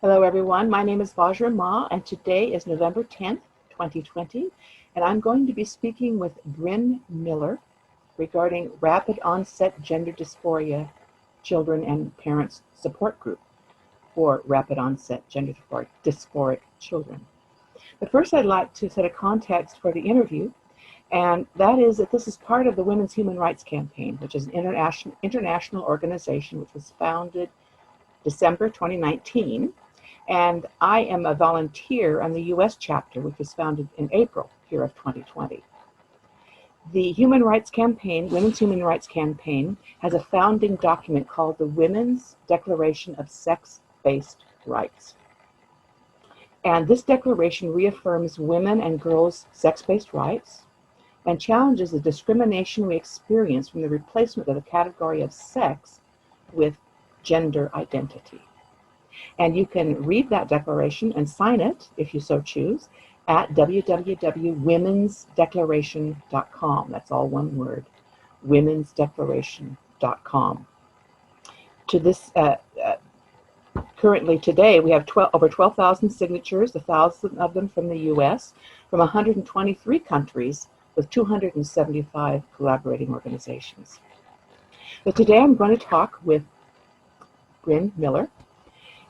Hello, everyone. My name is Vajra Ma, and today is November 10th, 2020, and I'm going to be speaking with Brynne Miller regarding rapid onset gender dysphoria children and parents support group for rapid onset gender dysphoric children. But first, I'd like to set a context for the interview, and that is that this is part of the Women's Human Rights Campaign, which is an international organization which was founded December 2019. And I am a volunteer on the U.S. chapter, which was founded in April here of 2020. The Human Rights Campaign, Women's Human Rights Campaign, has a founding document called the Women's Declaration of Sex-Based Rights. And this declaration reaffirms women and girls' sex-based rights and challenges the discrimination we experience from the replacement of the category of sex with gender identity. And you can read that declaration and sign it, if you so choose, at www.womensdeclaration.com. That's all one word, womensdeclaration.com. To this, currently today, we have over 12,000 signatures, 1,000 of them from the U.S., from 123 countries with 275 collaborating organizations. But today I'm going to talk with Brynne Miller.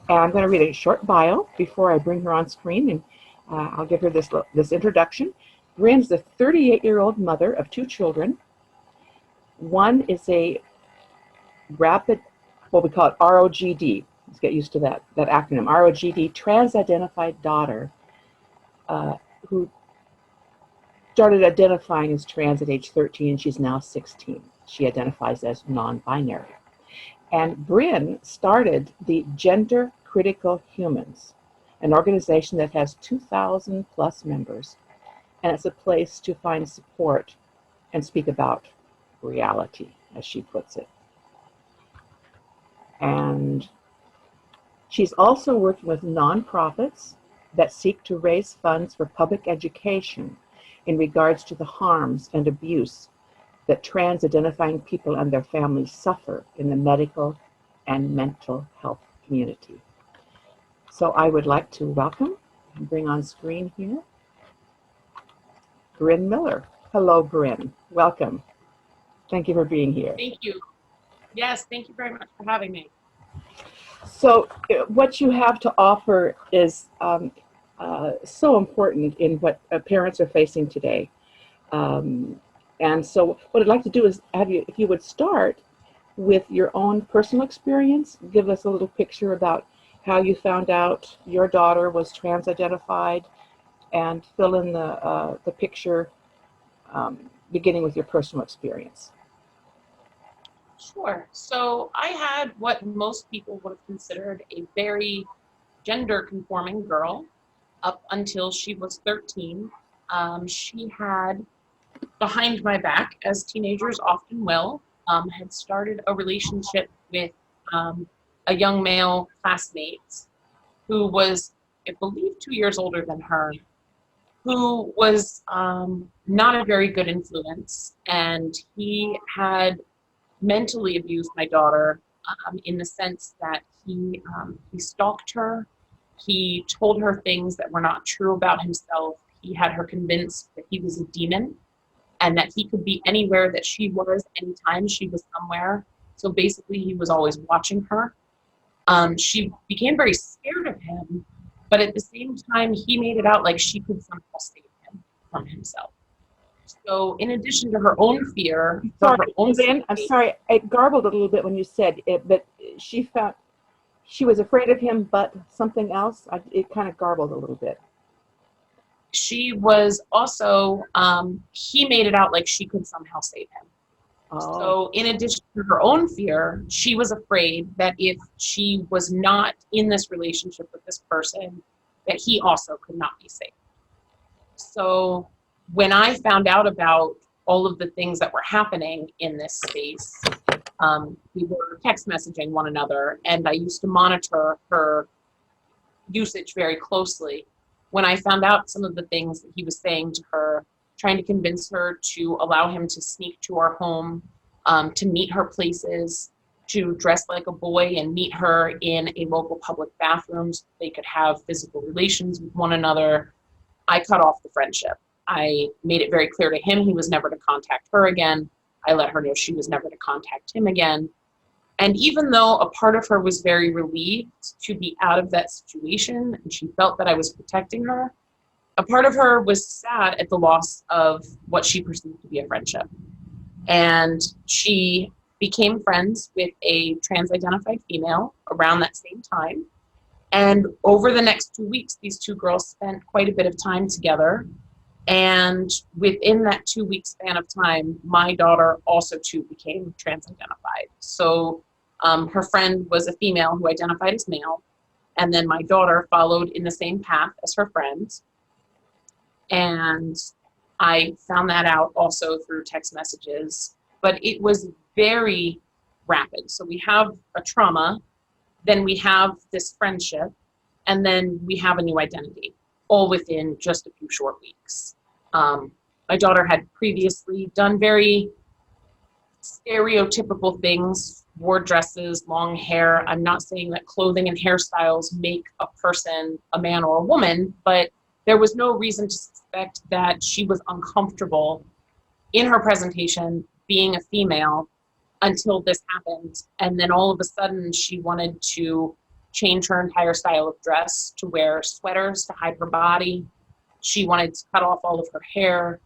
And I'm going to read a short bio before I bring her on screen, and I'll give her this introduction. Brynne's the 38-year-old mother of two children. One is a rapid, what we call it ROGD. Let's get used to that acronym, ROGD, trans-identified daughter, who started identifying as trans at age 13, and she's now 16. She identifies as non-binary. And Brynne started the Gender Critical Humans, an organization that has 2,000 plus members, and it's a place to find support and speak about reality, as she puts it. And she's also working with nonprofits that seek to raise funds for public education in regards to the harms and abuse that trans-identifying people and their families suffer in the medical and mental health community. So I would like to welcome and bring on screen here Brynne Miller. Hello, Brynne. Welcome. Thank you for being here. Thank you. Yes, thank you very much for having me. So what you have to offer is so important in what parents are facing today. And so what I'd like to do is have you, if you would start with your own personal experience, give us a little picture about how you found out your daughter was trans-identified, and fill in the picture beginning with your personal experience. Sure. So I had what most people would have considered a very gender-conforming girl up until she was 13. She had, behind my back, as teenagers often will, had started a relationship with a young male classmate who was, I believe, 2 years older than her, who was not a very good influence. And he had mentally abused my daughter in the sense that he stalked her. He told her things that were not true about himself. He had her convinced that he was a demon and that he could be anywhere that she was, anytime she was somewhere. So basically, he was always watching her. She became very scared of him, but at the same time, he made it out like she could somehow save him from himself. So in addition to her own fear, I'm sorry, it garbled a little bit when you said it, but she felt she was afraid of him, but something else. It kind of garbled a little bit. She was also, he made it out like she could somehow save him. Oh. So in addition to her own fear, she was afraid that if she was not in this relationship with this person, that he also could not be safe. So when I found out about all of the things that were happening in this space, we were text messaging one another, and I used to monitor her usage very closely. When I found out some of the things that he was saying to her, trying to convince her to allow him to sneak to our home, to meet her places, to dress like a boy and meet her in a local public bathroom so they could have physical relations with one another. I cut off the friendship. I made it very clear to him he was never to contact her again. I let her know she was never to contact him again. And even though a part of her was very relieved to be out of that situation, and she felt that I was protecting her, a part of her was sad at the loss of what she perceived to be a friendship. And she became friends with a trans-identified female around that same time. And over the next 2 weeks, these two girls spent quite a bit of time together. And within that 2 week span of time, my daughter also too became trans-identified. So her friend was a female who identified as male. And then my daughter followed in the same path as her friend. And I found that out also through text messages, but it was very rapid. So we have a trauma, then we have this friendship, and then we have a new identity, all within just a few short weeks. My daughter had previously done very stereotypical things, wore dresses, long hair. I'm not saying that clothing and hairstyles make a person a man or a woman, but there was no reason to suspect that she was uncomfortable in her presentation being a female until this happened. And then all of a sudden she wanted to change her entire style of dress to wear sweaters to hide her body. She wanted to cut off all of her hair.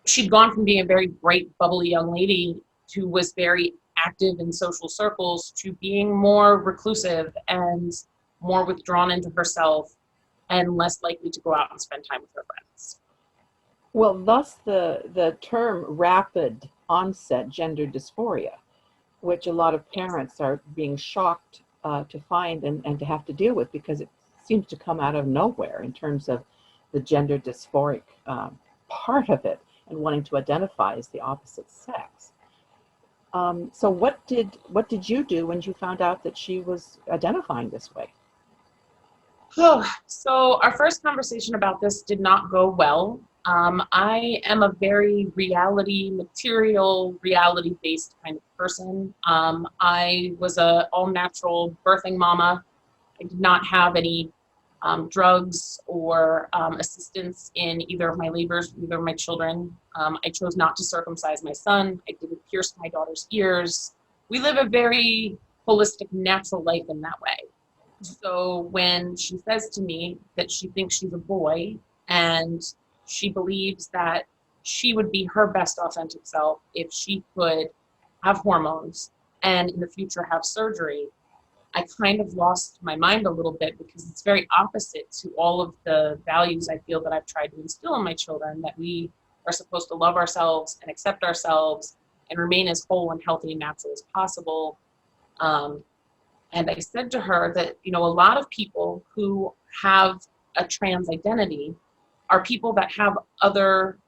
She'd gone from being a very bright, bubbly young lady who was very active in social circles to being more reclusive and more withdrawn into herself and less likely to go out and spend time with her friends. Well, thus the term rapid onset gender dysphoria, which a lot of parents are being shocked to find and to have to deal with, because it seems to come out of nowhere in terms of the gender dysphoric part of it and wanting to identify as the opposite sex. So what did you do when you found out that she was identifying this way? Oh, so our first conversation about this did not go well. I am a very material, reality-based kind of person. I was a all-natural birthing mama. I did not have any drugs or assistance in either of my labors, either of my children. I chose not to circumcise my son. I didn't pierce my daughter's ears. We live a very holistic, natural life in that way. So when she says to me that she thinks she's a boy and she believes that she would be her best authentic self if she could have hormones and in the future have surgery, I kind of lost my mind a little bit, because it's very opposite to all of the values I feel that I've tried to instill in my children, that we are supposed to love ourselves and accept ourselves and remain as whole and healthy and natural as possible. And I said to her that, a lot of people who have a trans identity are people that have other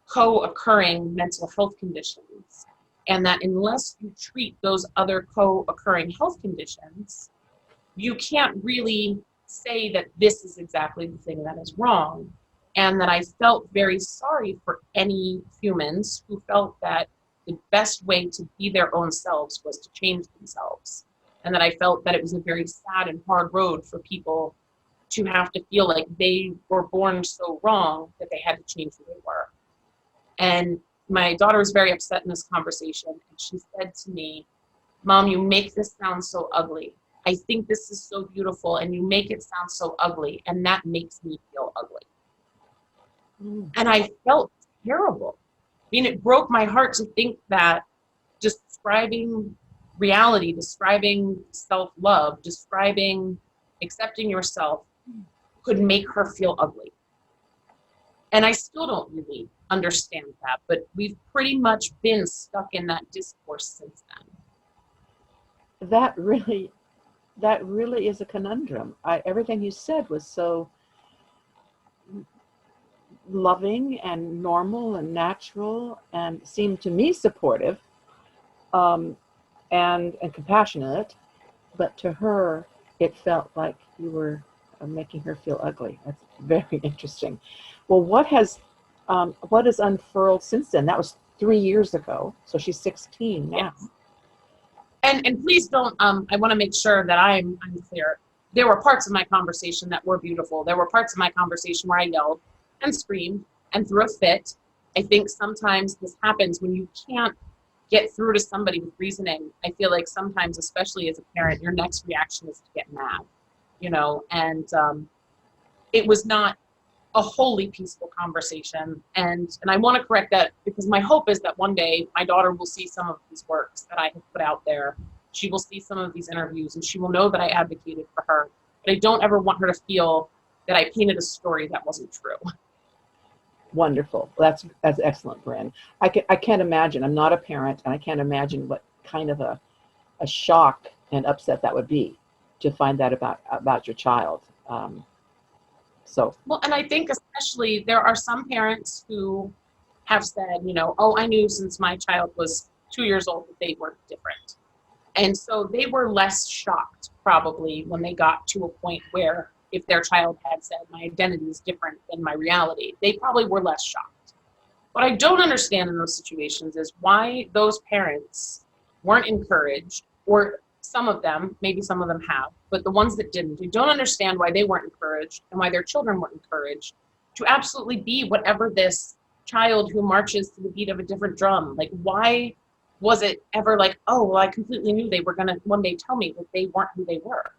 co-occurring mental health conditions. And that unless you treat those other co-occurring health conditions, you can't really say that this is exactly the thing that is wrong. And that I felt very sorry for any humans who felt that the best way to be their own selves was to change themselves. And that I felt that it was a very sad and hard road for people to have to feel like they were born so wrong that they had to change who they were. And my daughter was very upset in this conversation, and she said to me, "Mom, you make this sound so ugly. I think this is so beautiful, and you make it sound so ugly, and that makes me feel ugly." And I felt terrible. I mean, it broke my heart to think that describing reality, describing self-love, describing accepting yourself could make her feel ugly. And I still don't really understand that, but we've pretty much been stuck in that discourse since then. That really is a conundrum. Everything you said was so loving and normal and natural and seemed to me supportive and compassionate, but to her it felt like you were making her feel ugly. That's very interesting. Well, what has unfurled since then? That was 3 years ago, so she's 16 now. Yes. And please don't, I want to make sure that I'm clear. There were parts of my conversation that were beautiful. There were parts of my conversation where I yelled and screamed and threw a fit. I think sometimes this happens when you can't get through to somebody with reasoning. I feel like sometimes, especially as a parent, your next reaction is to get mad, and it was not a wholly peaceful conversation. And I want to correct that, because my hope is that one day my daughter will see some of these works that I have put out there. She will see some of these interviews and she will know that I advocated for her. But I don't ever want her to feel that I painted a story that wasn't true. Wonderful. That's excellent, Brynne. I can't imagine. I'm not a parent, and I can't imagine what kind of a shock and upset that would be to find that about your child. Well, and I think especially there are some parents who have said, oh, I knew since my child was 2 years old that they were different. And so they were less shocked probably when they got to a point where if their child had said my identity is different than my reality, they probably were less shocked. What I don't understand in those situations is why those parents weren't encouraged, or some of them, maybe some of them have, but the ones that didn't, you don't understand why they weren't encouraged and why their children weren't encouraged to absolutely be whatever this child who marches to the beat of a different drum. Like, why was it ever like, oh, well, I completely knew they were going to one day tell me that they weren't who they were?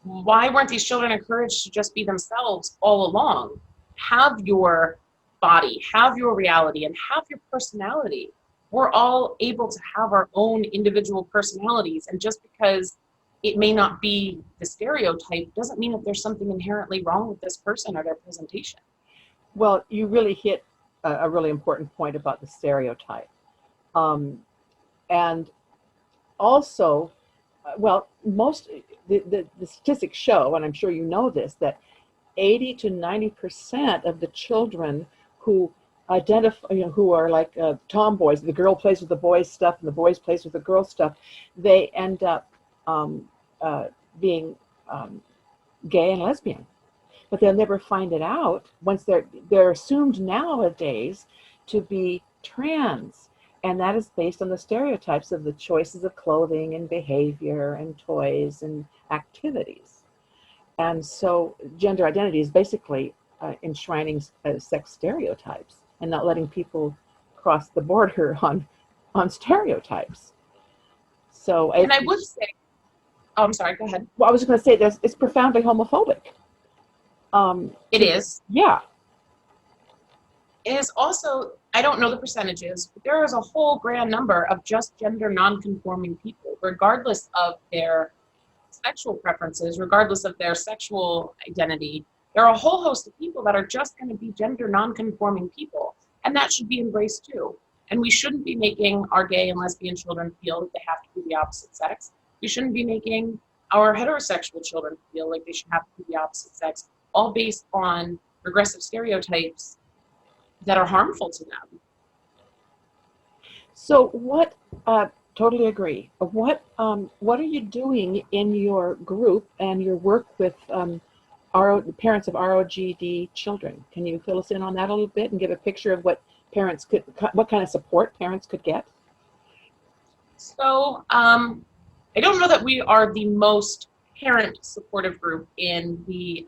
Why weren't these children encouraged to just be themselves all along? Have your body, have your reality, and have your personality. We're all able to have our own individual personalities, and just because it may not be the stereotype doesn't mean that there's something inherently wrong with this person or their presentation. Well, you really hit a really important point about the stereotype. And also, the statistics show, and I'm sure you know this, that 80 to 90% of the children who identify, who are like tomboys, the girl plays with the boys stuff and the boys plays with the girl stuff, they end up being gay and lesbian. But they'll never find it out once they're assumed nowadays to be trans. And that is based on the stereotypes of the choices of clothing and behavior and toys and activities. And so gender identity is basically enshrining sex stereotypes and not letting people cross the border on stereotypes. So, and I would say, oh, I'm sorry, go ahead. Well, I was going to say it's profoundly homophobic. It is. Yeah. It is also, I don't know the percentages, but there is a whole grand number of just gender non-conforming people, regardless of their sexual preferences, regardless of their sexual identity. There are a whole host of people that are just going to be gender non-conforming people, and that should be embraced too. And we shouldn't be making our gay and lesbian children feel that they have to be the opposite sex. We shouldn't be making our heterosexual children feel like they should have to be the opposite sex, all based on regressive stereotypes that are harmful to them. So what, totally agree. What are you doing in your group and your work with parents of ROGD children? Can you fill us in on that a little bit and give a picture of what kind of support parents could get? So I don't know that we are the most parent supportive group in the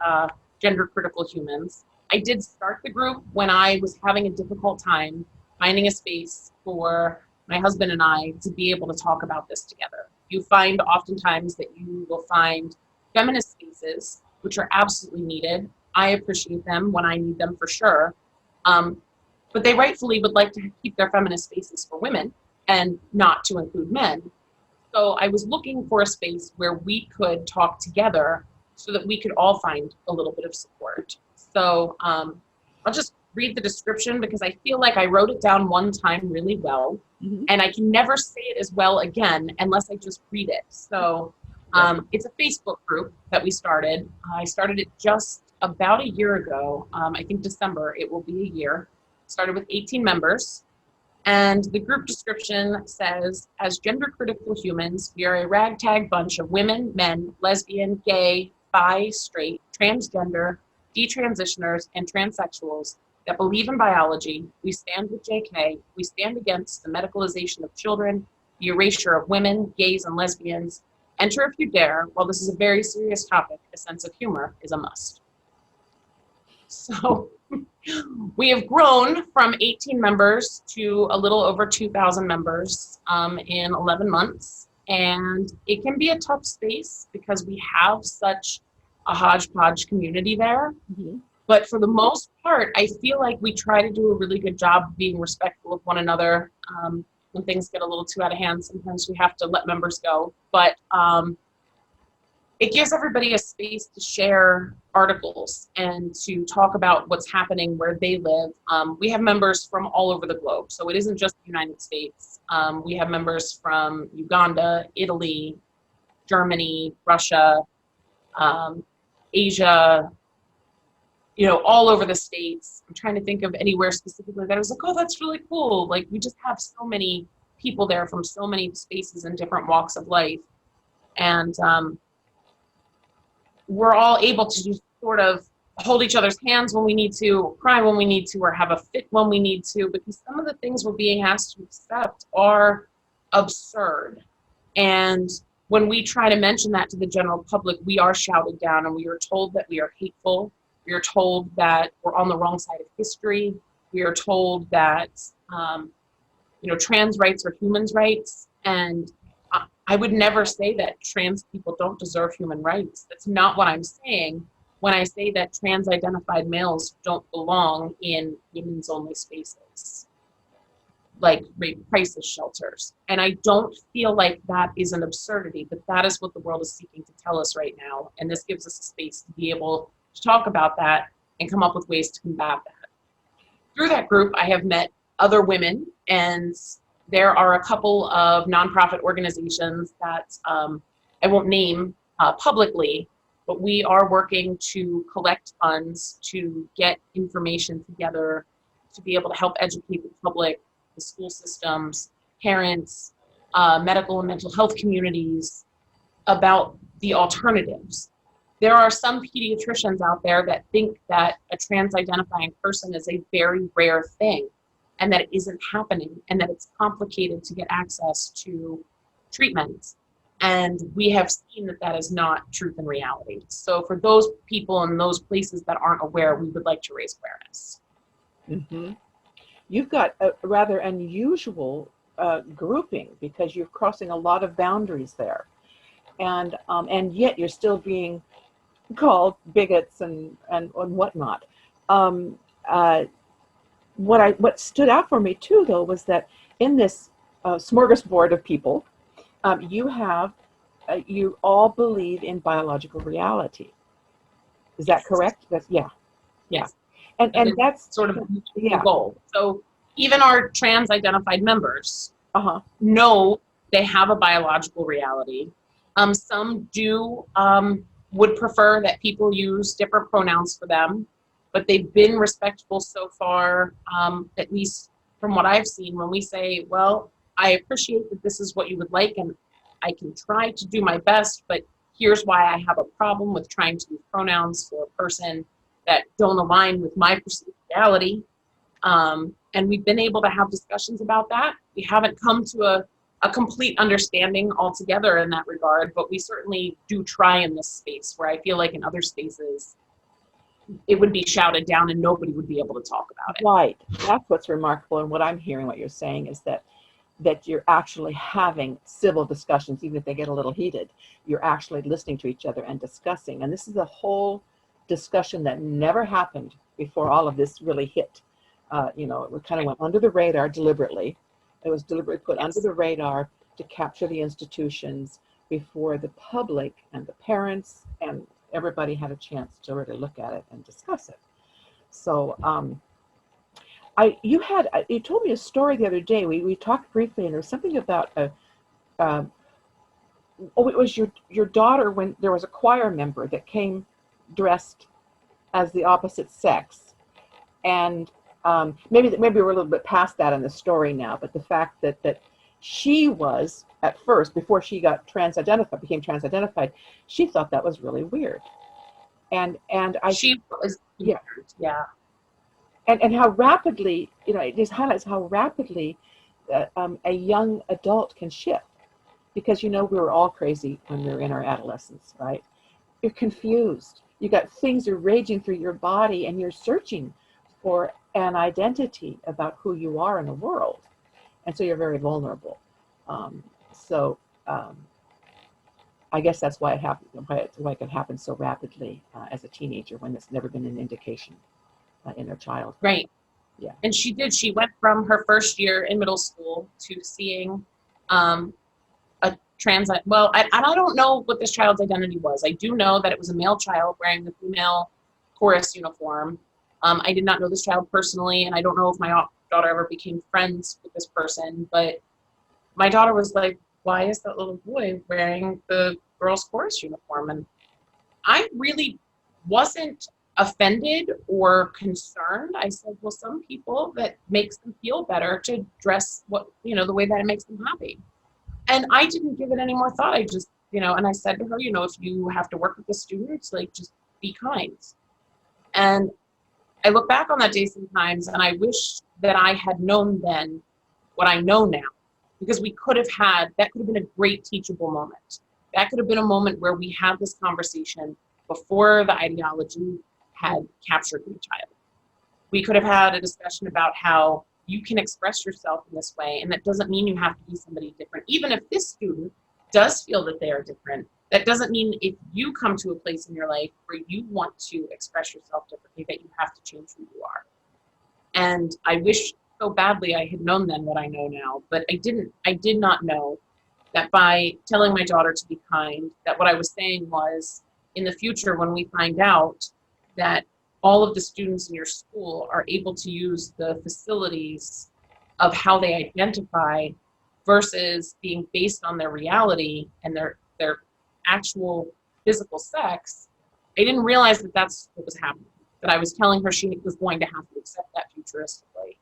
gender critical humans. I did start the group when I was having a difficult time finding a space for my husband and I to be able to talk about this together. You find oftentimes that you will find feminist spaces, which are absolutely needed. I appreciate them when I need them for sure. But they rightfully would like to keep their feminist spaces for women and not to include men. So I was looking for a space where we could talk together so that we could all find a little bit of support. So I'll just read the description because I feel like I wrote it down one time really well, and I can never say it as well again unless I just read it. So it's a Facebook group that we started. I started it just about a year ago. I think December, it will be a year. Started with 18 members. And the group description says, as gender critical humans, we are a ragtag bunch of women, men, lesbian, gay, bi, straight, transgender, detransitioners, and transsexuals that believe in biology. We stand with JK. We stand against the medicalization of children, the erasure of women, gays, and lesbians. Enter if you dare. While this is a very serious topic, a sense of humor is a must. So we have grown from 18 members to a little over 2,000 members in 11 months. And it can be a tough space because we have such a hodgepodge community there. Mm-hmm. But for the most part, I feel like we try to do a really good job of being respectful of one another. When things get a little too out of hand, sometimes we have to let members go. But it gives everybody a space to share articles and to talk about what's happening where they live. We have members from all over the globe, so it isn't just the United States. We have members from Uganda, Italy, Germany, Russia, Asia, all over the States. I'm trying to think of anywhere specifically that I was like, oh, that's really cool. Like, we just have so many people there from so many spaces and different walks of life. And we're all able to just sort of hold each other's hands when we need to, cry when we need to, or have a fit when we need to, because some of the things we're being asked to accept are absurd. And when we try to mention that to the general public, we are shouted down and we are told that we are hateful. We are told that we're on the wrong side of history. We are told that, trans rights are humans' rights. And I would never say that trans people don't deserve human rights. That's not what I'm saying when I say that trans-identified males don't belong in women's only spaces, like rape crisis shelters. And I don't feel like that is an absurdity, but that is what the world is seeking to tell us right now. And this gives us a space to be able to talk about that and come up with ways to combat that. Through that group, I have met other women, and there are a couple of nonprofit organizations that I won't name publicly, but we are working to collect funds to get information together to be able to help educate the public, the school systems, parents, medical and mental health communities about the alternatives. There are some pediatricians out there that think that a trans-identifying person is a very rare thing and that it isn't happening and that it's complicated to get access to treatment. And we have seen that that is not truth and reality. So for those people in those places that aren't aware, we would like to raise awareness. Mm-hmm. You've got a rather unusual grouping because you're crossing a lot of boundaries there. And yet you're still being called bigots and whatnot. What stood out for me too, though, was that in this smorgasbord of people, you all believe in biological reality. Is that correct? Yeah. Yes. And that's sort of the goal. So even our trans-identified members know they have a biological reality. Some would prefer that people use different pronouns for them, but they've been respectful so far, at least from what I've seen, when we say, well, I appreciate that this is what you would like, and I can try to do my best, but here's why I have a problem with trying to use pronouns for a person that don't align with my perceived reality. And we've been able to have discussions about that. We haven't come to a complete understanding altogether in that regard, but we certainly do try in this space where I feel like in other spaces, it would be shouted down and nobody would be able to talk about it. Right. That's what's remarkable. And what I'm hearing, what you're saying is that you're actually having civil discussions, even if they get a little heated. You're actually listening to each other and discussing. And this is a whole discussion that never happened before all of this really hit. It kind of went under the radar deliberately. It was deliberately put under the radar to capture the institutions before the public and the parents and everybody had a chance to really look at it and discuss it. So you told me a story the other day. We talked briefly, and there was something about it was your daughter when there was a choir member that came dressed as the opposite sex, and maybe we're a little bit past that in the story now, but the fact that she was at first, before she got became trans-identified, she thought that was really weird, and she was weird, yeah. And how rapidly, it just highlights how rapidly a young adult can shift, because we were all crazy when we were in our adolescence, right? You're confused. You got things are raging through your body, and you're searching for an identity about who you are in the world, and so you're very vulnerable. Um, so I guess that's why it happened. Why it could happen so rapidly as a teenager, when it's never been an indication in their childhood. Right. Yeah. And she did. She went from her first year in middle school to seeing a trans. Well, I don't know what this child's identity was. I do know that it was a male child wearing the female chorus uniform. I did not know this child personally, and I don't know if my daughter ever became friends with this person. But my daughter was like, "Why is that little boy wearing the girls' chorus uniform?" And I really wasn't offended or concerned. I said, well, some people, that makes them feel better to dress the way that it makes them happy. And I didn't give it any more thought. I just, and I said to her, if you have to work with the students, like, just be kind. And I look back on that day sometimes, and I wish that I had known then what I know now, because that could have been a great teachable moment. That could have been a moment where we had this conversation before the ideology had captured the child. We could have had a discussion about how you can express yourself in this way, and that doesn't mean you have to be somebody different. Even if this student does feel that they are different, that doesn't mean if you come to a place in your life where you want to express yourself differently, that you have to change who you are. And I wish so badly I had known then what I know now, but I didn't. I did not know that by telling my daughter to be kind, that what I was saying was, in the future, when we find out that all of the students in your school are able to use the facilities of how they identify versus being based on their reality and their actual physical sex, I didn't realize that that's what was happening, that I was telling her she was going to have to accept that futuristically.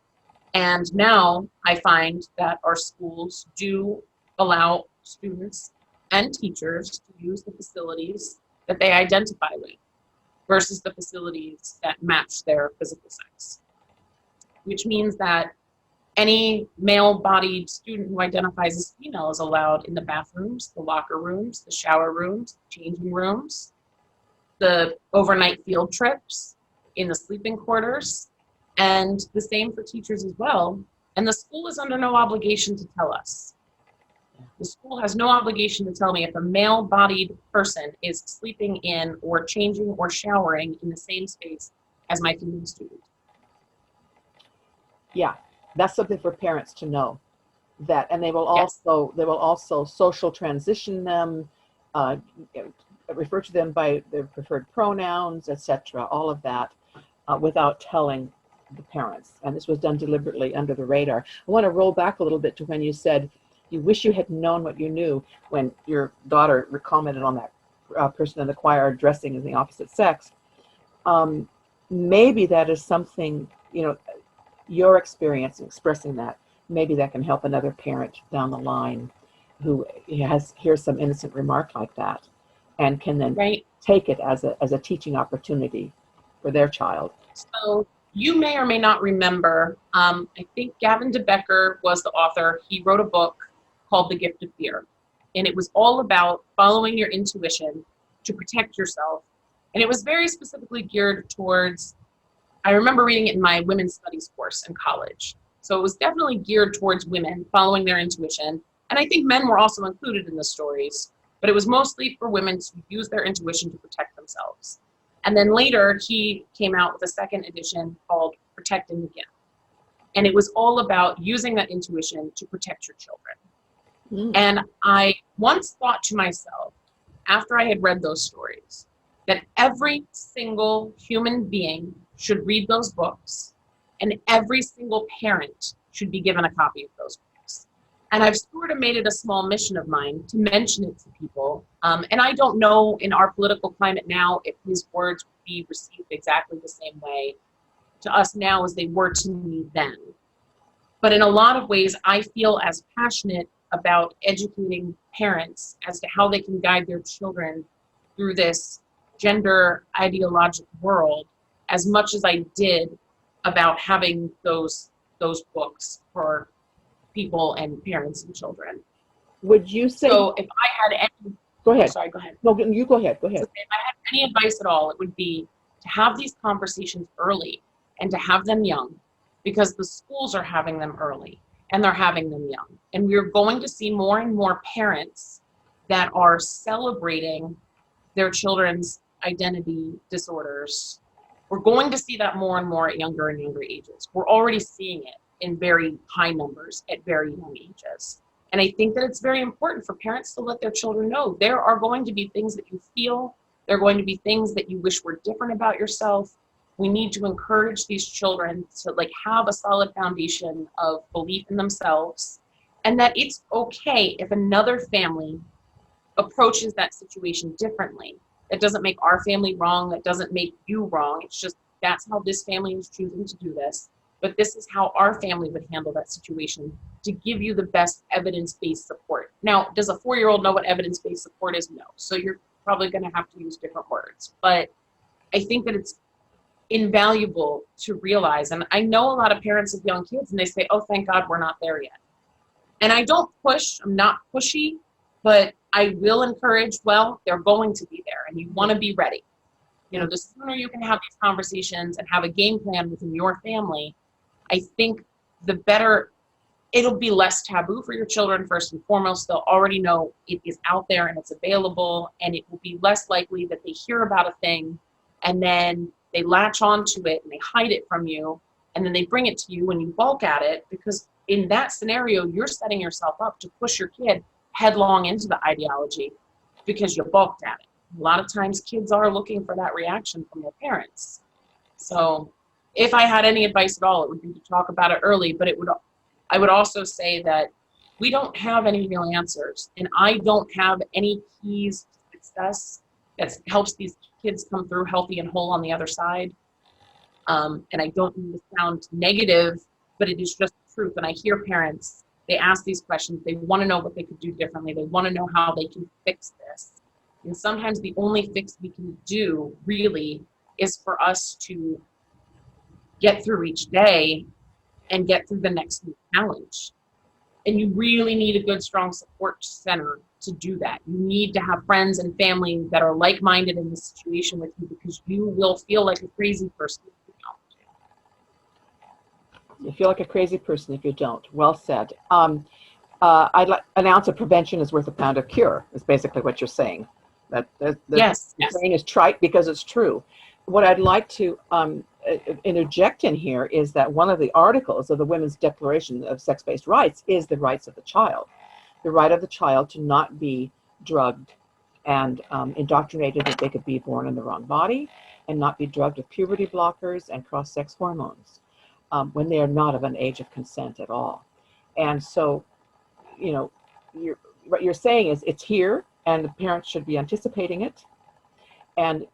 And now I find that our schools do allow students and teachers to use the facilities that they identify with versus the facilities that match their physical sex, which means that any male-bodied student who identifies as female is allowed in the bathrooms, the locker rooms, the shower rooms, changing rooms, the overnight field trips, in the sleeping quarters, and the same for teachers as well. And the school is under no obligation to tell us. The school has no obligation to tell me if a male-bodied person is sleeping in or changing or showering in the same space as my female student. Yeah, that's something for parents to know. That, and they will Yes. also social transition them, refer to them by their preferred pronouns, etc. All of that without telling the parents. And this was done deliberately under the radar. I want to roll back a little bit to when you said you wish you had known what you knew when your daughter commented on that person in the choir dressing as the opposite sex. Maybe that is something, your experience in expressing that, maybe that can help another parent down the line who hears some innocent remark like that and can then take it as a teaching opportunity for their child. So you may or may not remember, I think Gavin de Becker was the author. He wrote a book called The Gift of Fear. And it was all about following your intuition to protect yourself. And it was very specifically geared towards, I remember reading it in my women's studies course in college. So it was definitely geared towards women following their intuition. And I think men were also included in the stories, but it was mostly for women to use their intuition to protect themselves. And then later he came out with a second edition called Protecting the Gift. And it was all about using that intuition to protect your children. And I once thought to myself, after I had read those stories, that every single human being should read those books, and every single parent should be given a copy of those books. And I've sort of made it a small mission of mine to mention it to people. And I don't know in our political climate now if his words would be received exactly the same way to us now as they were to me then. But in a lot of ways, I feel as passionate about educating parents as to how they can guide their children through this gender ideological world as much as I did about having those books for people and parents and children. Would you say? So if I had any, Go ahead. sorry, go ahead. No, you go ahead. Go So ahead. if I had any advice at all, it would be to have these conversations early and to have them young, because the schools are having them early and they're having them young. And we're going to see more and more parents that are celebrating their children's identity disorders. We're going to see that more and more at younger and younger ages. We're already seeing it in very high numbers at very young ages. And I think that it's very important for parents to let their children know there are going to be things that you feel, there are going to be things that you wish were different about yourself. We need to encourage these children to have a solid foundation of belief in themselves, and that it's okay if another family approaches that situation differently. That doesn't make our family wrong, that doesn't make you wrong. It's just that's how this family is choosing to do this. But this is how our family would handle that situation to give you the best evidence-based support. Now, does a 4-year-old know what evidence-based support is? No. So you're probably going to have to use different words. But I think that it's invaluable to realize, and I know a lot of parents of young kids, and they say, oh, thank God we're not there yet. And I don't push, I'm not pushy, but I will encourage, well, they're going to be there, and you want to be ready. The sooner you can have these conversations and have a game plan within your family, I think the better. It'll be less taboo for your children, first and foremost. They'll already know it is out there and it's available, and it will be less likely that they hear about a thing and then they latch onto it and they hide it from you, and then they bring it to you when you balk at it, because in that scenario, you're setting yourself up to push your kid headlong into the ideology because you balked at it. A lot of times kids are looking for that reaction from their parents. So if I had any advice at all, it would be to talk about it early, but I would also say that we don't have any real answers, and I don't have any keys to success that helps these kids come through healthy and whole on the other side. And I don't mean to sound negative, but it is just the truth. And I hear parents, they ask these questions, they want to know what they could do differently, they want to know how they can fix this. And sometimes the only fix we can do really is for us to get through each day and get through the next new challenge. And you really need a good, strong support center to do that. You need to have friends and family that are like-minded in this situation with you, because you will feel like a crazy person if you don't. You feel like a crazy person if you don't. Well said. I'd like an ounce of prevention is worth a pound of cure, is basically what you're saying. Yes. Saying is trite because it's true. What I'd like to interject in here is that one of the articles of the Women's Declaration of Sex-Based Rights is the rights of the child. The right of the child to not be drugged and indoctrinated that they could be born in the wrong body, and not be drugged with puberty blockers and cross-sex hormones when they are not of an age of consent at all. And so, what you're saying is it's here, and the parents should be anticipating it and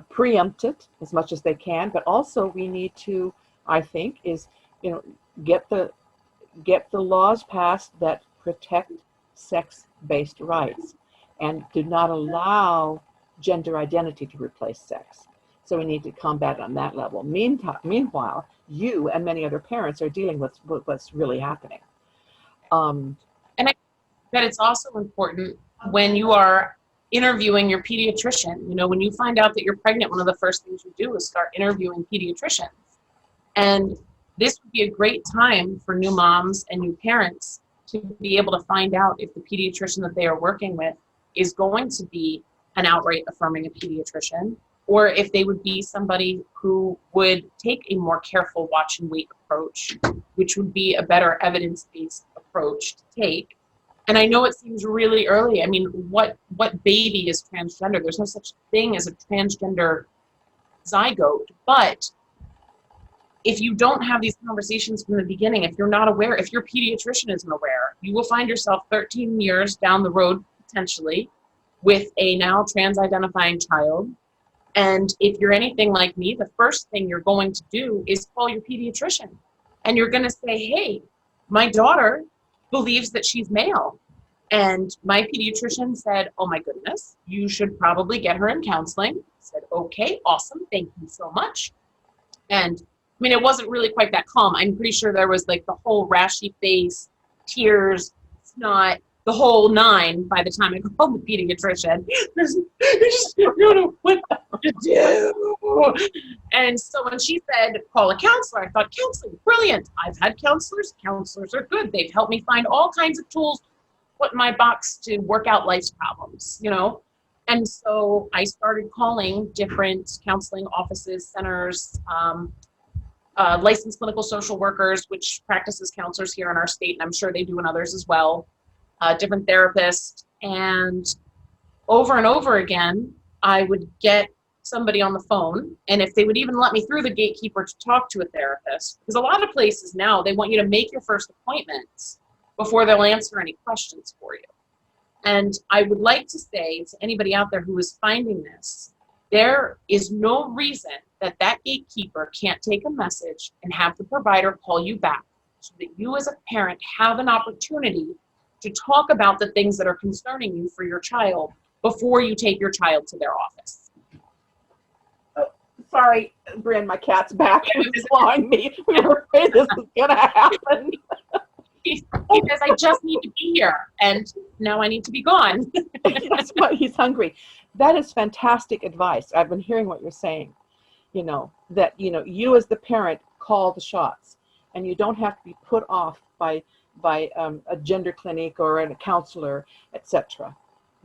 preempt it as much as they can. But also we need to, I think, is get the laws passed that protect sex-based rights and do not allow gender identity to replace sex. So we need to combat on that level. Meanwhile, you and many other parents are dealing with what's really happening. And I think that it's also important when you are interviewing your pediatrician. When you find out that you're pregnant, one of the first things you do is start interviewing pediatricians. And this would be a great time for new moms and new parents to be able to find out if the pediatrician that they are working with is going to be an outright affirming a pediatrician, or if they would be somebody who would take a more careful watch and wait approach, which would be a better evidence-based approach to take. And I know it seems really early. I mean, what baby is transgender? There's no such thing as a transgender zygote. But if you don't have these conversations from the beginning, if you're not aware, if your pediatrician isn't aware, you will find yourself 13 years down the road, potentially, with a now trans-identifying child. And if you're anything like me, the first thing you're going to do is call your pediatrician. And you're going to say, hey, my daughter believes that she's male. And my pediatrician said, oh my goodness, you should probably get her in counseling. I said, okay, awesome, thank you so much. And I mean, it wasn't really quite that calm. I'm pretty sure there was the whole rashy face, tears, snot, the whole nine by the time I called the pediatrician. I just don't know what to do. And so when she said, call a counselor, I thought, counseling, brilliant. I've had counselors. Counselors are good. They've helped me find all kinds of tools to put in my box to work out life's problems, you know? And so I started calling different counseling offices, centers, licensed clinical social workers, which practice as counselors here in our state, and I'm sure they do in others as well, different therapists. And over again, I would get somebody on the phone, and if they would even let me through the gatekeeper to talk to a therapist, because a lot of places now, they want you to make your first appointments before they'll answer any questions for you. And I would like to say to anybody out there who is finding this, there is no reason that that gatekeeper can't take a message and have the provider call you back so that you as a parent have an opportunity to talk about the things that are concerning you for your child before you take your child to their office. Sorry, Brynne, my cat's back and he's clawing me. We were afraid this was going to happen. He says, I just need to be here, and now I need to be gone. That's why he's hungry. That is fantastic advice. I've been hearing what you're saying, you know, that, you know, you as the parent call the shots, and you don't have to be put off by a gender clinic or a counselor, etc.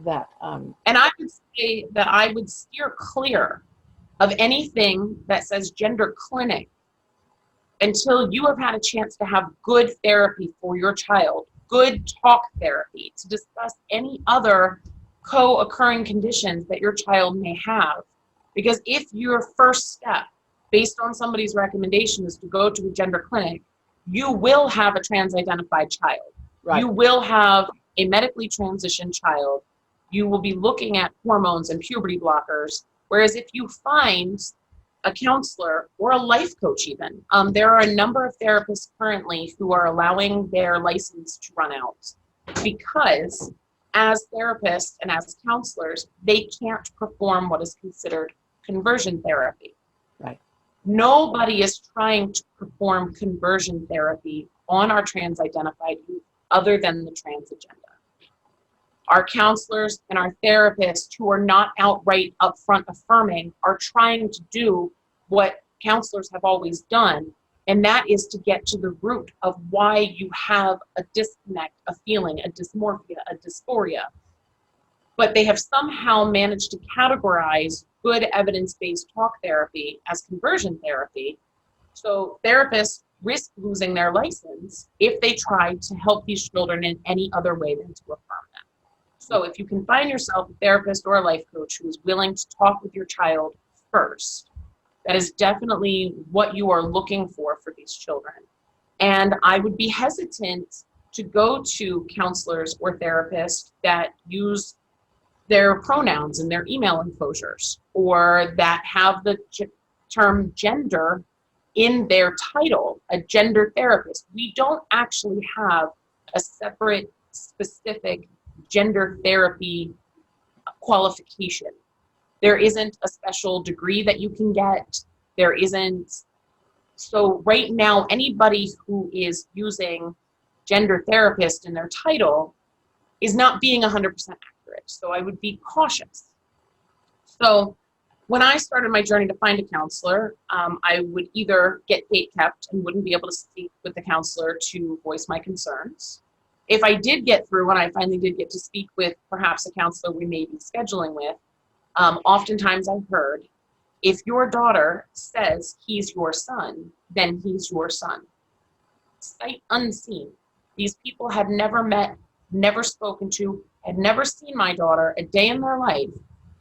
That and I would say that I would steer clear of anything that says gender clinic until you have had a chance to have good therapy for your child, good talk therapy to discuss any other co-occurring conditions that your child may have. Because if your first step, based on somebody's recommendation, is to go to a gender clinic, you will have a trans-identified child. Right. You will have a medically transitioned child. You will be looking at hormones and puberty blockers. Whereas if you find a counselor or a life coach even, there are a number of therapists currently who are allowing their license to run out because as therapists and as counselors, they can't perform what is considered conversion therapy. Right. Nobody is trying to perform conversion therapy on our trans-identified youth other than the trans agenda. Our counselors and our therapists who are not outright upfront affirming are trying to do what counselors have always done, and that is to get to the root of why you have a disconnect, a feeling, a dysmorphia, a dysphoria. But they have somehow managed to categorize good evidence-based talk therapy as conversion therapy. So therapists risk losing their license if they try to help these children in any other way than to affirm them. So if you can find yourself a therapist or a life coach who is willing to talk with your child first, that is definitely what you are looking for these children. And I would be hesitant to go to counselors or therapists that use their pronouns in their email enclosures or that have the term gender in their title, a gender therapist. We don't actually have a separate, specific gender therapy qualification. There isn't a special degree that you can get. There isn't. So right now, anybody who is using gender therapist in their title is not being 100% accurate. So I would be cautious. So when I started my journey to find a counselor, I would either get gate kept and wouldn't be able to speak with the counselor to voice my concerns. If I did get through and I finally did get to speak with perhaps a counselor we may be scheduling with, oftentimes I've heard, if your daughter says he's your son, then he's your son. Sight unseen. These people had never met, never spoken to, had never seen my daughter a day in their life,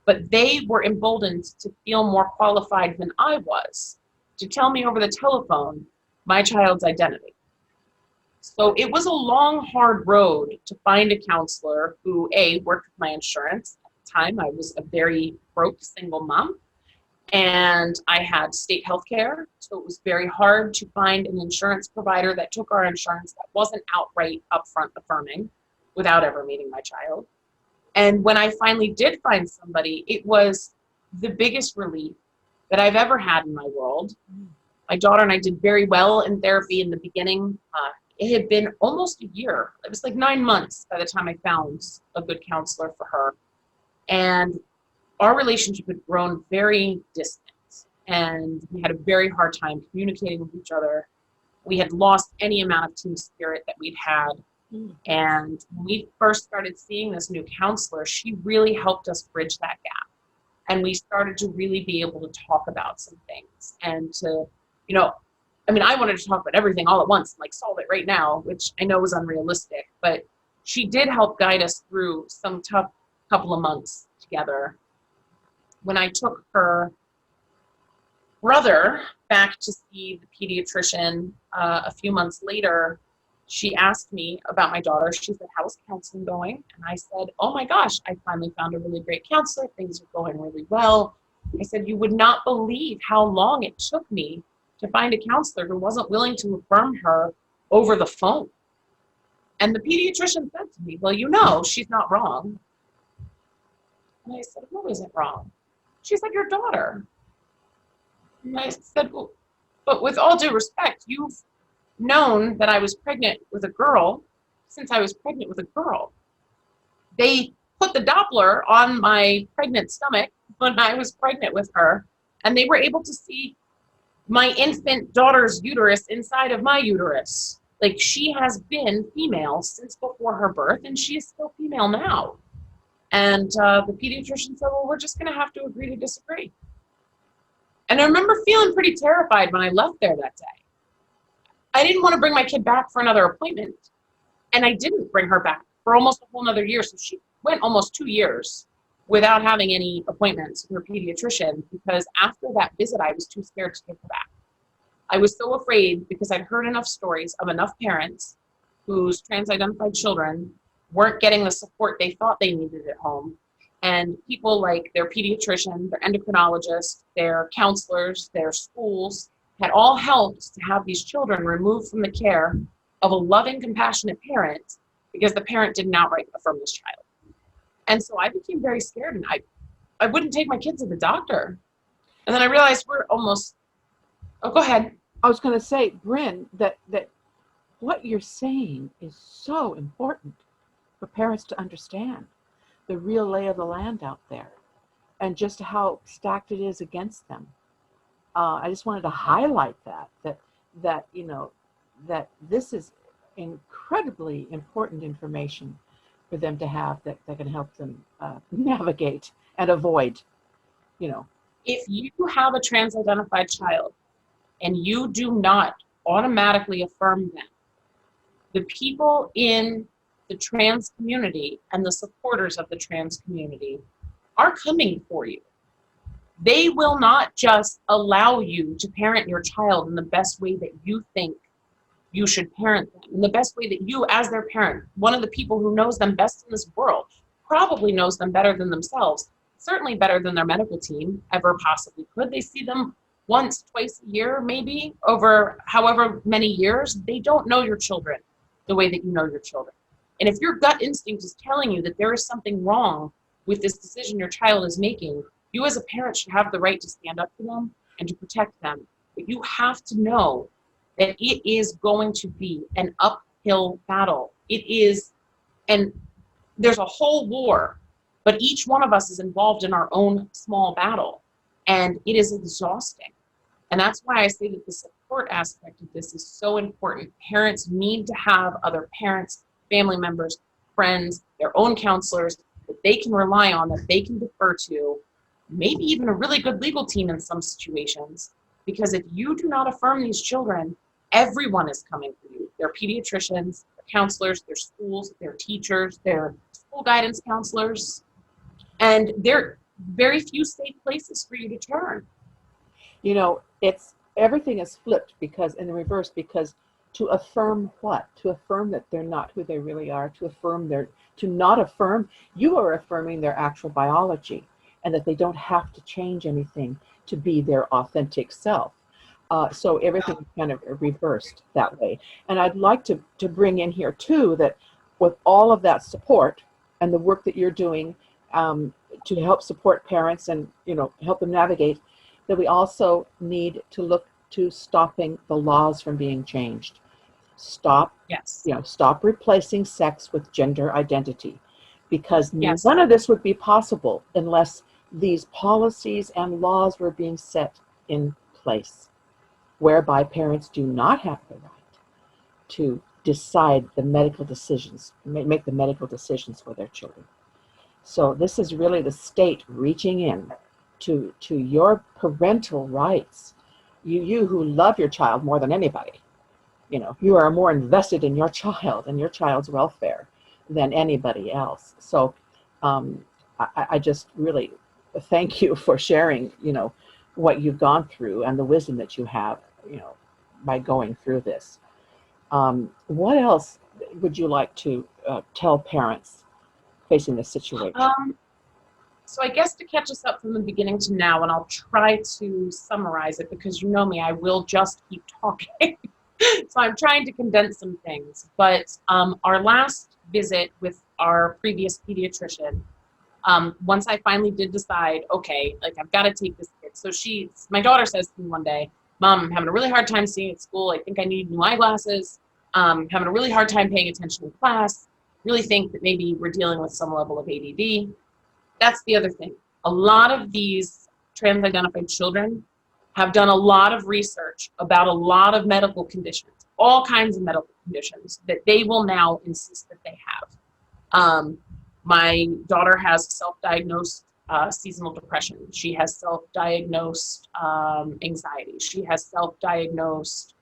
but they were emboldened to feel more qualified than I was to tell me over the telephone my child's identity. So it was a long, hard road to find a counselor who, A, worked with my insurance. At the time, I was a very broke single mom, and I had state health care, so it was very hard to find an insurance provider that took our insurance that wasn't outright upfront affirming without ever meeting my child. And when I finally did find somebody, it was the biggest relief that I've ever had in my world. My daughter and I did very well in therapy in the beginning. it had been almost a year. It was like 9 months by the time I found a good counselor for her. And our relationship had grown very distant, and we had a very hard time communicating with each other. We had lost any amount of team spirit that we'd had. And when we first started seeing this new counselor, she really helped us bridge that gap. And we started to really be able to talk about some things and to, I wanted to talk about everything all at once, like solve it right now, which I know was unrealistic, but she did help guide us through some tough couple of months together. When I took her brother back to see the pediatrician a few months later, she asked me about my daughter. She said, "How's counseling going?" And I said, "Oh my gosh, I finally found a really great counselor. Things are going really well." I said, "You would not believe how long it took me to find a counselor who wasn't willing to affirm her over the phone." And the pediatrician said to me, "Well, she's not wrong." And I said, "Who isn't wrong?" She said, "Your daughter." And I said, "Well, but with all due respect, you've known that I was pregnant with a girl since I was pregnant with a girl. They put the Doppler on my pregnant stomach when I was pregnant with her, and they were able to see my infant daughter's uterus inside of my uterus. Like, she has been female since before her birth, and she is still female now." And the pediatrician said, "Well, we're just going to have to agree to disagree." And I remember feeling pretty terrified when I left there that day. I didn't want to bring my kid back for another appointment. And I didn't bring her back for almost a whole nother year. So she went almost 2 years without having any appointments with her pediatrician, because after that visit, I was too scared to take her back. I was so afraid because I'd heard enough stories of enough parents whose trans-identified children weren't getting the support they thought they needed at home. And people like their pediatrician, their endocrinologist, their counselors, their schools had all helped to have these children removed from the care of a loving, compassionate parent because the parent didn't outright affirm this child. And so I became very scared, and I wouldn't take my kids to the doctor. And then I realized we're almost, oh, go ahead. I was going to say, Brynne, that what you're saying is so important for parents to understand the real lay of the land out there and just how stacked it is against them. I just wanted to highlight that this is incredibly important information for them to have that can help them navigate and avoid, If you have a trans-identified child and you do not automatically affirm them, the people in the trans community and the supporters of the trans community are coming for you. They will not just allow you to parent your child in the best way that you think you should parent them, in the best way that you, as their parent, one of the people who knows them best in this world, probably knows them better than themselves, certainly better than their medical team ever possibly could. They see them once, twice a year, maybe, over however many years. They don't know your children the way that you know your children. And if your gut instinct is telling you that there is something wrong with this decision your child is making, you as a parent should have the right to stand up for them and to protect them. But you have to know that it is going to be an uphill battle. It is, and there's a whole war, but each one of us is involved in our own small battle, and it is exhausting. And that's why I say that the support aspect of this is so important. Parents need to have other parents, family members, friends, their own counselors that they can rely on, that they can defer to, maybe even a really good legal team in some situations. Because if you do not affirm these children, everyone is coming for you. Their pediatricians, their counselors, their schools, their teachers, their school guidance counselors, and there are very few safe places for you to turn. It's everything is flipped because in the reverse, because to affirm what? To affirm that they're not who they really are, to not affirm, you are affirming their actual biology and that they don't have to change anything to be their authentic self. So everything is kind of reversed that way. And I'd like to bring in here too, that with all of that support and the work that you're doing to help support parents and, help them navigate, that we also need to look to stopping the laws from being changed. Stop, Yes. stop replacing sex with gender identity, because Yes. none of this would be possible unless these policies and laws were being set in place, whereby parents do not have the right to decide the medical decisions, make the medical decisions for their children. So this is really the state reaching in to your parental rights. You who love your child more than anybody, you are more invested in your child and your child's welfare than anybody else. So I just really thank you for sharing, what you've gone through and the wisdom that you have, by going through this. What else would you like to tell parents facing this situation? So I guess to catch us up from the beginning to now, and I'll try to summarize it because you know me, I will just keep talking. So I'm trying to condense some things. But our last visit with our previous pediatrician, once I finally did decide, okay, like I've got to take this kid. So my daughter says to me one day, Mom, I'm having a really hard time seeing at school. I think I need new eyeglasses. Having a really hard time paying attention in class. Really think that maybe we're dealing with some level of ADD. That's the other thing. A lot of these trans-identified children have done a lot of research about a lot of medical conditions, all kinds of medical conditions that they will now insist that they have. My daughter has self-diagnosed seasonal depression. She has self-diagnosed anxiety. She has self-diagnosed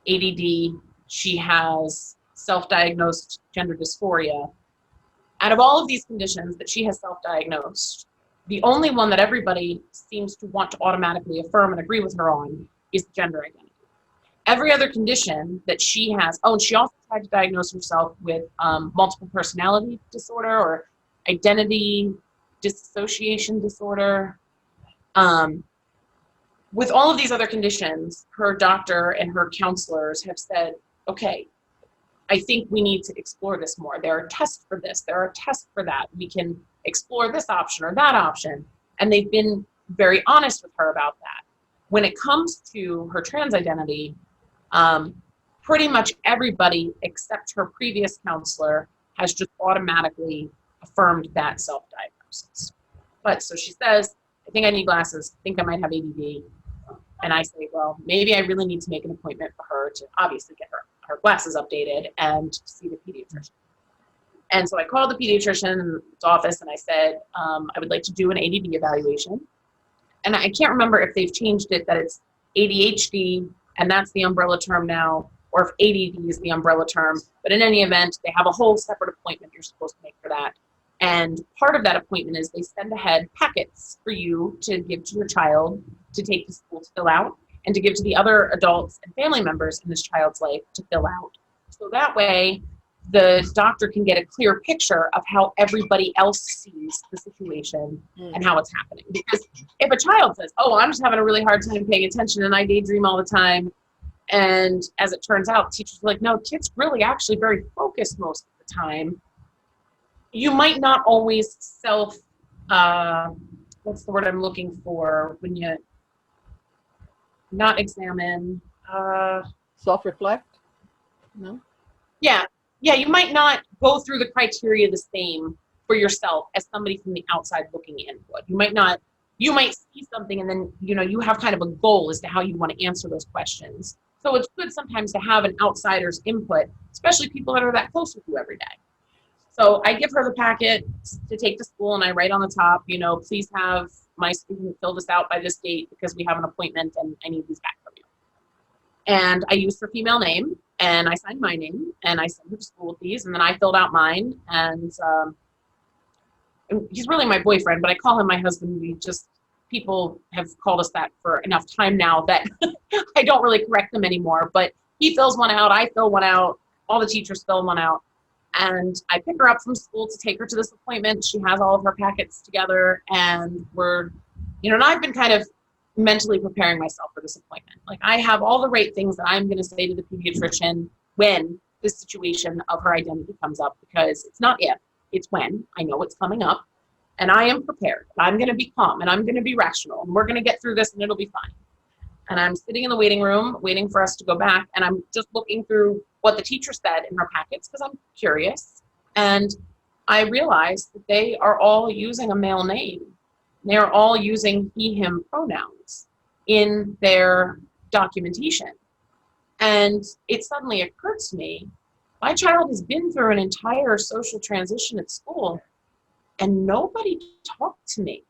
ADD. She has self-diagnosed gender dysphoria. Out of all of these conditions that she has self-diagnosed, the only one that everybody seems to want to automatically affirm and agree with her on is gender identity. Every other condition that she has, and she also tried to diagnose herself with multiple personality disorder or identity dissociation disorder. With all of these other conditions, her doctor and her counselors have said, okay, I think we need to explore this more. There are tests for this. There are tests for that. We can explore this option or that option. And they've been very honest with her about that. When it comes to her trans identity, pretty much everybody except her previous counselor has just automatically affirmed that self-diagnosis. But so she says, I think I need glasses. I think I might have ADD. And I say, well, maybe I really need to make an appointment for her to obviously get her glasses updated and see the pediatrician. And so I called the pediatrician's office and I said, I would like to do an ADD evaluation. And I can't remember if they've changed it that it's ADHD and that's the umbrella term now, or if ADD is the umbrella term. But in any event, they have a whole separate appointment you're supposed to make for that. And part of that appointment is they send ahead packets for you to give to your child to take to school to fill out and to give to the other adults and family members in this child's life to fill out. So that way, the doctor can get a clear picture of how everybody else sees the situation and how it's happening. Because if a child says, oh, I'm just having a really hard time paying attention and I daydream all the time, and as it turns out, teachers are like, no, kids really actually very focused most of the time. You might not always what's the word I'm looking for when you not examine, Self-reflect? No? Yeah, you might not go through the criteria the same for yourself as somebody from the outside looking in would. You might see something and then, you have kind of a goal as to how you want to answer those questions. So it's good sometimes to have an outsider's input, especially people that are that close with you every day. So I give her the packet to take to school and I write on the top, please have my student fill this out by this date because we have an appointment and I need these back from you. And I used her female name and I signed my name and I sent her to school with these and then I filled out mine and he's really my boyfriend, but I call him my husband. People have called us that for enough time now that I don't really correct them anymore, but he fills one out, I fill one out, all the teachers fill one out. And I pick her up from school to take her to this appointment. She has all of her packets together and and I've been kind of mentally preparing myself for this appointment. Like I have all the right things that I'm going to say to the pediatrician when this situation of her identity comes up, because it's not if, it's when. I know it's coming up and I am prepared. I'm going to be calm and I'm going to be rational and we're going to get through this and it'll be fine. And I'm sitting in the waiting room waiting for us to go back, and I'm just looking through what the teacher said in her packets because I'm curious. And I realized that they are all using a male name. They're all using he, him pronouns in their documentation. And it suddenly occurred to me, my child has been through an entire social transition at school, and nobody talked to me.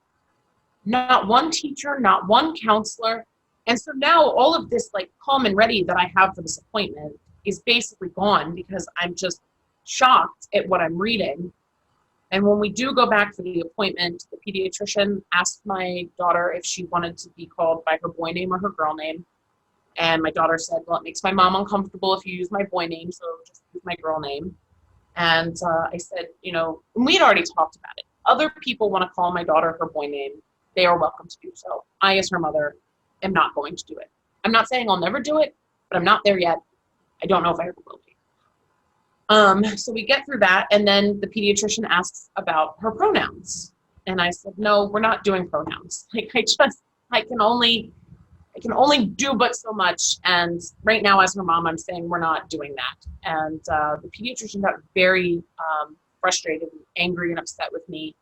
Not one teacher, not one counselor. And so now all of this like calm and ready that I have for this appointment is basically gone because I'm just shocked at what I'm reading. And when we do go back for the appointment, the pediatrician asked my daughter if she wanted to be called by her boy name or her girl name. And my daughter said, well, it makes my mom uncomfortable if you use my boy name, so just use my girl name. And I said, we'd already talked about it. Other people want to call my daughter her boy name. They are welcome to do so. I, as her mother, am not going to do it. I'm not saying I'll never do it, but I'm not there yet. I don't know if I ever will be. So we get through that, and then the pediatrician asks about her pronouns. And I said, no, we're not doing pronouns. Like, I can only do but so much. And right now, as her mom, I'm saying we're not doing that. And the pediatrician got very frustrated and angry and upset with me.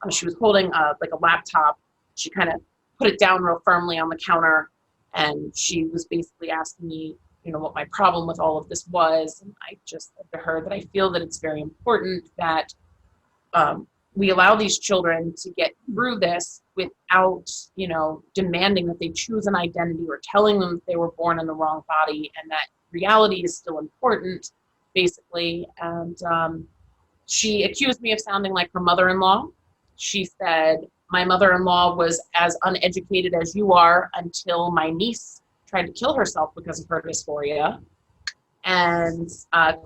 She was holding like a laptop. She kind of put it down real firmly on the counter, and she was basically asking me, what my problem with all of this was. And I just said to her that I feel that it's very important that we allow these children to get through this without, demanding that they choose an identity or telling them that they were born in the wrong body, and that reality is still important, basically. And she accused me of sounding like her mother-in-law. She said, my mother-in-law was as uneducated as you are until my niece tried to kill herself because of her dysphoria. And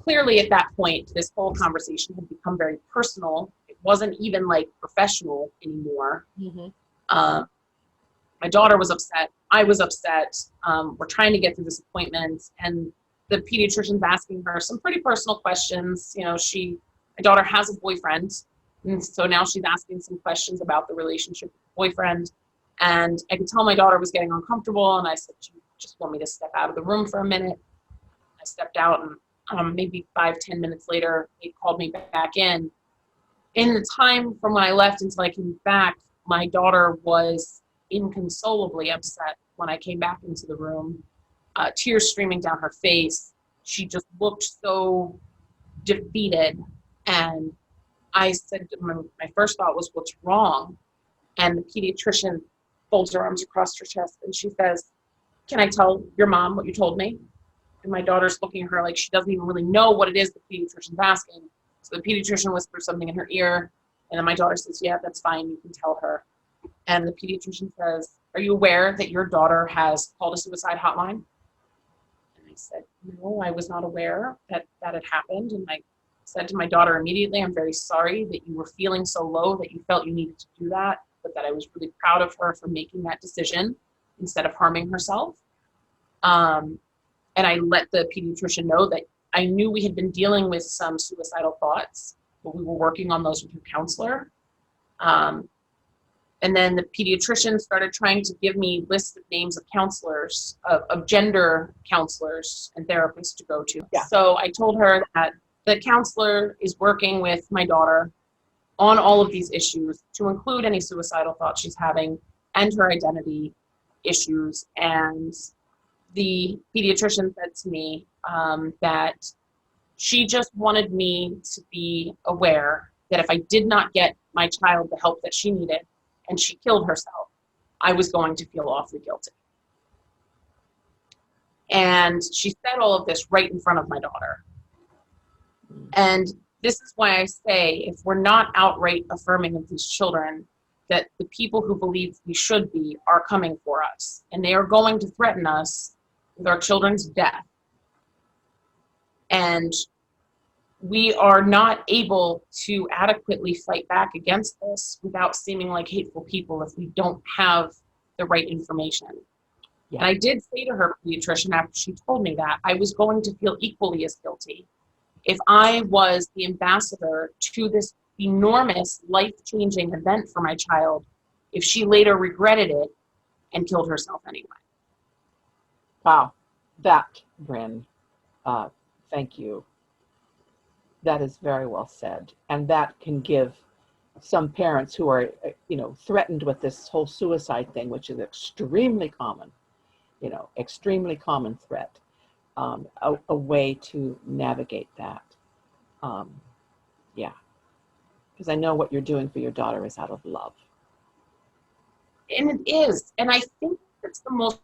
clearly at that point, this whole conversation had become very personal. It wasn't even like professional anymore. Mm-hmm. My daughter was upset. I was upset. We're trying to get through this appointment, and the pediatrician's asking her some pretty personal questions. My daughter has a boyfriend, and so now she's asking some questions about the relationship with the boyfriend. And I could tell my daughter was getting uncomfortable, and I said, "Do you just want me to step out of the room for a minute?" I stepped out, and maybe 5-10 minutes later, they called me back in. In the time from when I left until I came back, my daughter was inconsolably upset when I came back into the room, tears streaming down her face. She just looked so defeated. And I said, my first thought was, what's wrong? And the pediatrician folds her arms across her chest, and she says, can I tell your mom what you told me? And my daughter's looking at her like she doesn't even really know what it is the pediatrician's asking. So the pediatrician whispers something in her ear, and then my daughter says, yeah, that's fine, you can tell her. And the pediatrician says, are you aware that your daughter has called a suicide hotline? And I said, no, I was not aware that that had happened. And I said to my daughter immediately, I'm very sorry that you were feeling so low that you felt you needed to do that, but that I was really proud of her for making that decision instead of harming herself. And I let the pediatrician know that I knew we had been dealing with some suicidal thoughts, but we were working on those with your counselor. And then the pediatrician started trying to give me lists of names of counselors, of gender counselors and therapists to go to. Yeah. So I told her that the counselor is working with my daughter on all of these issues, to include any suicidal thoughts she's having and her identity issues. And the pediatrician said to me that she just wanted me to be aware that if I did not get my child the help that she needed and she killed herself, I was going to feel awfully guilty. And she said all of this right in front of my daughter. And this is why I say, if we're not outright affirming of these children, that the people who believe we should be are coming for us, and they are going to threaten us with our children's death. And we are not able to adequately fight back against this without seeming like hateful people if we don't have the right information. Yeah. And I did say to her pediatrician after she told me that I was going to feel equally as guilty if I was the ambassador to this enormous life-changing event for my child, if she later regretted it and killed herself anyway. Wow, that, Brynne, uh, thank you. That is very well said. And that can give some parents who are, threatened with this whole suicide thing, which is extremely common, extremely common threat, a way to navigate that. Um, yeah, because I know what you're doing for your daughter is out of love. And it is. And I think that's the most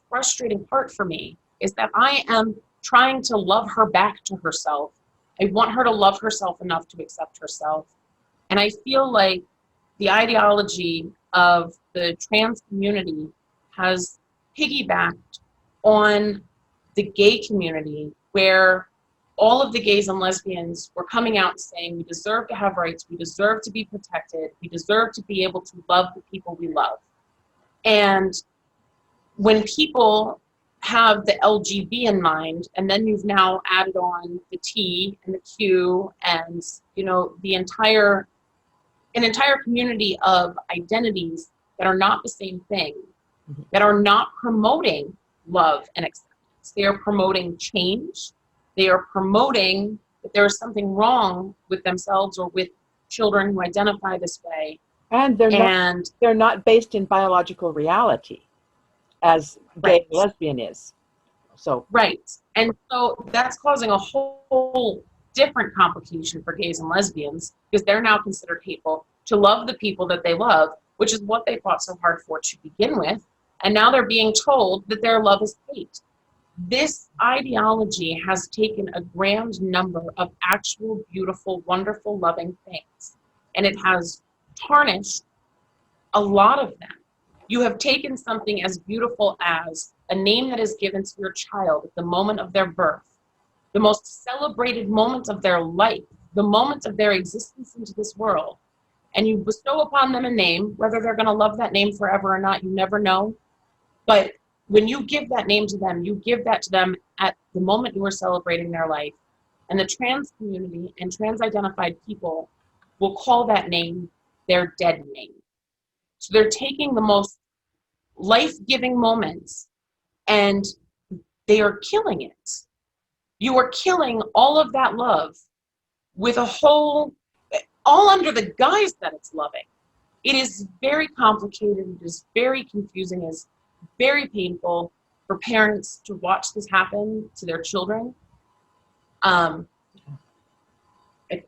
frustrating part for me, is that I am trying to love her back to herself. I want her to love herself enough to accept herself. And I feel like the ideology of the trans community has piggybacked on the gay community, where all of the gays and lesbians were coming out and saying, we deserve to have rights, we deserve to be protected, we deserve to be able to love the people we love. And when people have the LGB in mind, and then you've now added on the T and the Q and, an entire community of identities that are not the same thing, that are not promoting love and acceptance. They are promoting change. They are promoting that there is something wrong with themselves or with children who identify this way. And they're not based in biological reality, as gay and lesbian is. So right. And so that's causing a whole different complication for gays and lesbians, because they're now considered hateful to love the people that they love, which is what they fought so hard for to begin with. And now they're being told that their love is hate. This ideology has taken a grand number of actual, beautiful, wonderful, loving things, and it has tarnished a lot of them. You have taken something as beautiful as a name that is given to your child at the moment of their birth, the most celebrated moment of their life, the moment of their existence into this world, and you bestow upon them a name. Whether they're going to love that name forever or not, you never know. But when you give that name to them, you give that to them at the moment you are celebrating their life. And the trans community and trans-identified people will call that name their dead name. So they're taking the most life-giving moments and they are killing it. You are killing all of that love with all under the guise that it's loving. It is very complicated. It is very confusing. It is very painful for parents to watch this happen to their children. I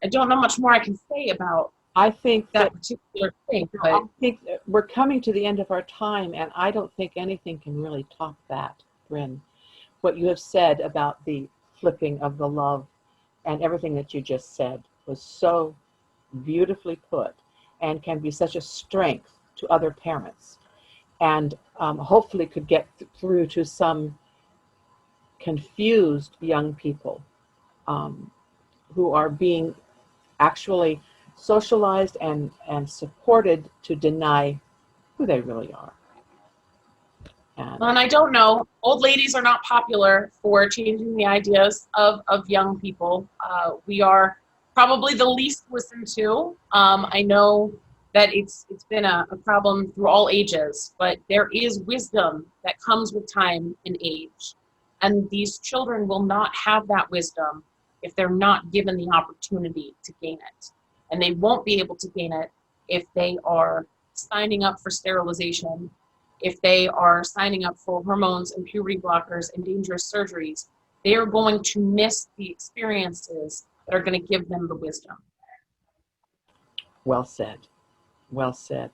don't know much more I can say about that particular thing. But I think we're coming to the end of our time, and I don't think anything can really top that, Brynne. What you have said about the flipping of the love and everything that you just said was so beautifully put, and can be such a strength to other parents, and hopefully could get through to some confused young people who are being actually socialized and supported to deny who they really are. And I don't know, old ladies are not popular for changing the ideas of young people. We are probably the least listened to. I know that it's been a problem through all ages, but there is wisdom that comes with time and age. And these children will not have that wisdom if they're not given the opportunity to gain it. And they won't be able to gain it if they are signing up for sterilization, if they are signing up for hormones and puberty blockers and dangerous surgeries. They are going to miss the experiences that are going to give them the wisdom. Well said. Well said.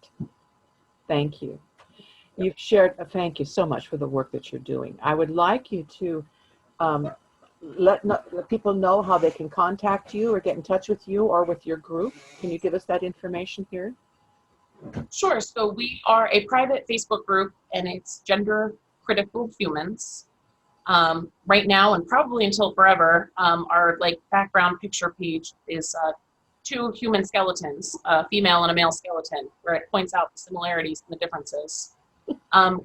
Thank you. You've shared, thank you so much for the work that you're doing. I would like you to let people know how they can contact you or get in touch with you or with your group. Can you give us that information here? Sure. So we are a private Facebook group, and it's Gender Critical Humans. Right now, and probably until forever, our background picture page is two human skeletons, a female and a male skeleton, where it points out the similarities and the differences.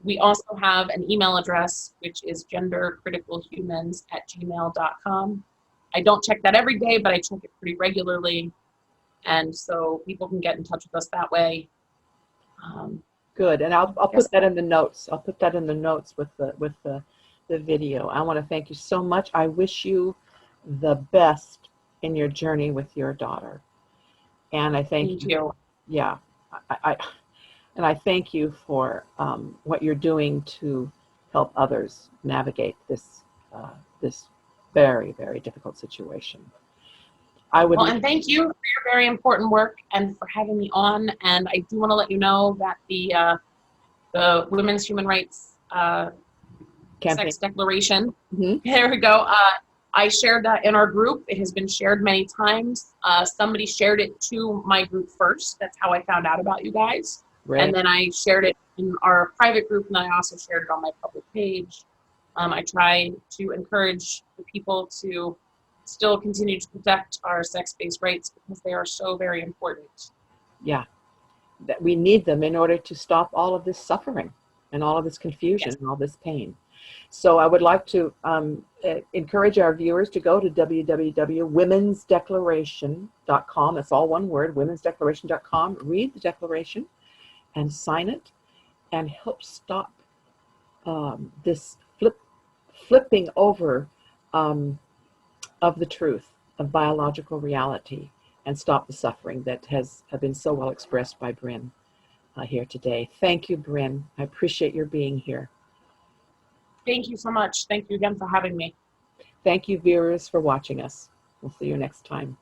We also have an email address, which is gendercriticalhumans@gmail.com. I don't check that every day, but I check it pretty regularly. And so people can get in touch with us that way. Good, and I'll put that in the notes. I'll put that in the notes with the the video. I want to thank you so much. I wish you the best in your journey with your daughter. And I thank you. you. Yeah. And I thank you for what you're doing to help others navigate this this very, very difficult situation. Well, and thank you for your very important work and for having me on. And I do want to let you know that the Women's Human Rights Campaign. Sex Declaration. Mm-hmm. There we go. I shared that in our group. It has been shared many times. Somebody shared it to my group first. That's how I found out about you guys. Right. And then I shared it in our private group, and I also shared it on my public page. I try to encourage the people to still continue to protect our sex-based rights because they are so very important. Yeah, that we need them in order to stop all of this suffering and all of this confusion. Yes. And all this pain. So I would like to encourage our viewers to go to www.womensdeclaration.com. That's all one word, womensdeclaration.com. Read the declaration and sign it and help stop this flipping over of the truth of biological reality and stop the suffering that has been so well expressed by Brynne here today. Thank you, Brynne. I appreciate your being here. Thank you so much. Thank you again for having me. Thank you, viewers, for watching us. We'll see you next time.